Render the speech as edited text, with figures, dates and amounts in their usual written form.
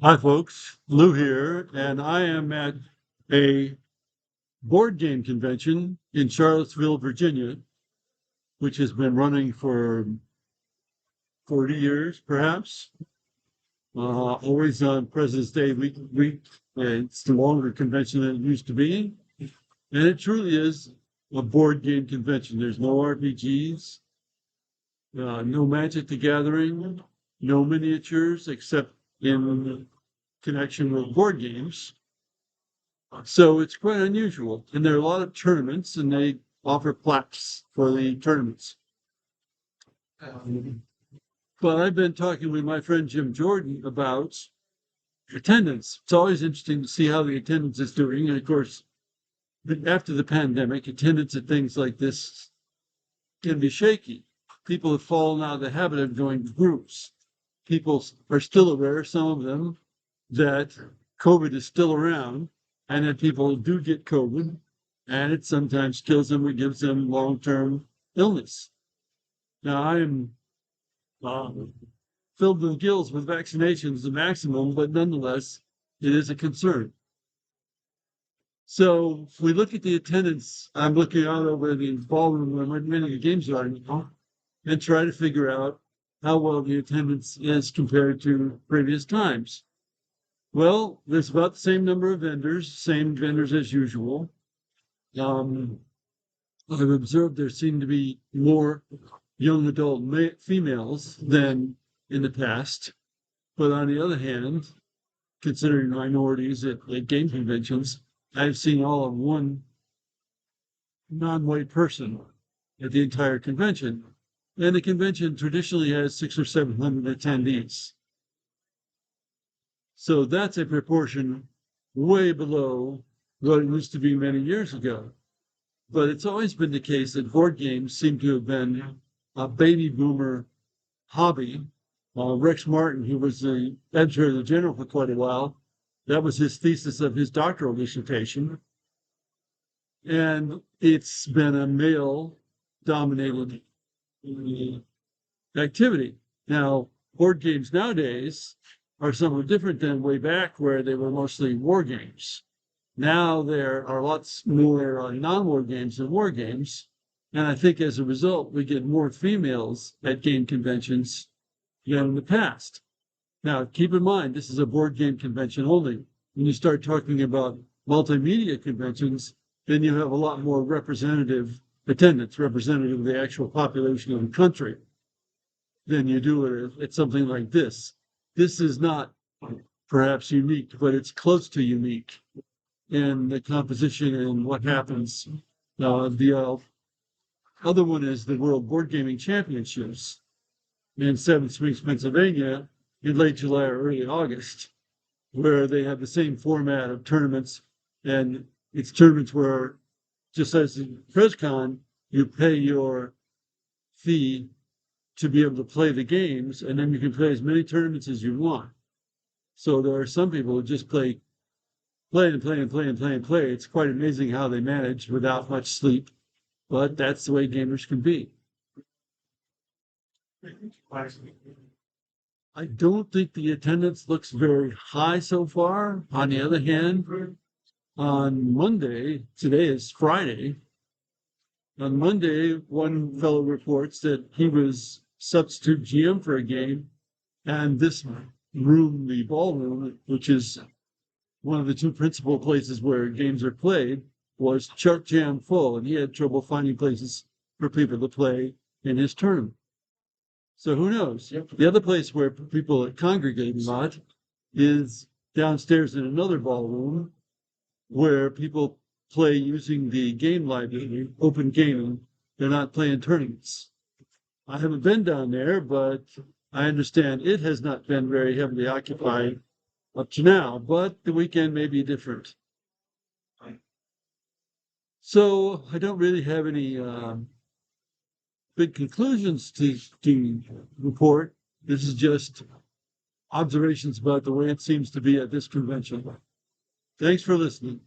Hi, folks. Lou here, and I am at a board game convention in Charlottesville, Virginia, which has been running for 40 years, perhaps. Always on President's Day week. It's the longer convention than it used to be, and it truly is a board game convention. There's no RPGs, no Magic the Gathering, no miniatures, except in connection with board games. So it's quite unusual. And there are a lot of tournaments, and they offer plaques for the tournaments. But I've been talking with my friend Jim Jordan about attendance. It's always interesting to see how the attendance is doing. And of course, after the pandemic, attendance at things like this can be shaky. People have fallen out of the habit of going to groups. People are still aware, some of them, that COVID is still around, and that people do get COVID, and it sometimes kills them or gives them long-term illness. Now, I am filled with gills with vaccinations, the maximum, but nonetheless, it is a concern. So if we look at the attendance, I'm looking out over the ballroom where many of the games are now, and try to figure out how well the attendance is compared to previous times. Well, there's about the same number of vendors, same vendors as usual. I've observed there seem to be more young adult females than in the past. But on the other hand, considering minorities at game conventions, I've seen all of one non-white person at the entire convention. And the convention traditionally has 600 or 700 attendees. So that's a proportion way below what it used to be many years ago. But it's always been the case that board games seem to have been a baby boomer hobby. Rex Martin, who was the editor of the Journal for quite a while, that was his thesis of his doctoral dissertation. And it's been a male-dominated activity. Now, board games nowadays are somewhat different than way back where they were mostly war games. Now there are lots more non-war games than war games. And I think as a result, we get more females at game conventions than in the past. Now, keep in mind, this is a board game convention only. When you start talking about multimedia conventions, then you have a lot more representative attendance, representative of the actual population of the country, than you do at something like this. This is not perhaps unique, but it's close to unique in the composition and what happens. The other one is the World Board Gaming Championships in Seven Springs, Pennsylvania, in late July or early August, where they have the same format of tournaments, and it's tournaments where, just as in PrezCon, you pay your fee to be able to play the games, and then you can play as many tournaments as you want. So there are some people who just play. It's quite amazing how they manage without much sleep, but that's the way gamers can be. I don't think the attendance looks very high so far. On the other hand, on Monday, today is Friday, on Monday, one fellow reports that he was substitute GM for a game, and this room, the ballroom, which is one of the two principal places where games are played, was chuck jam full, and he had trouble finding places for people to play in his tournament. So who knows? The other place where people congregate a lot is downstairs in another ballroom where people play using the game library, open gaming. They're not playing tournaments. I haven't been down there, but I understand it has not been very heavily occupied up to now, but the weekend may be different. So I don't really have any big conclusions to report. This is just observations about the way it seems to be at this convention. Thanks for listening.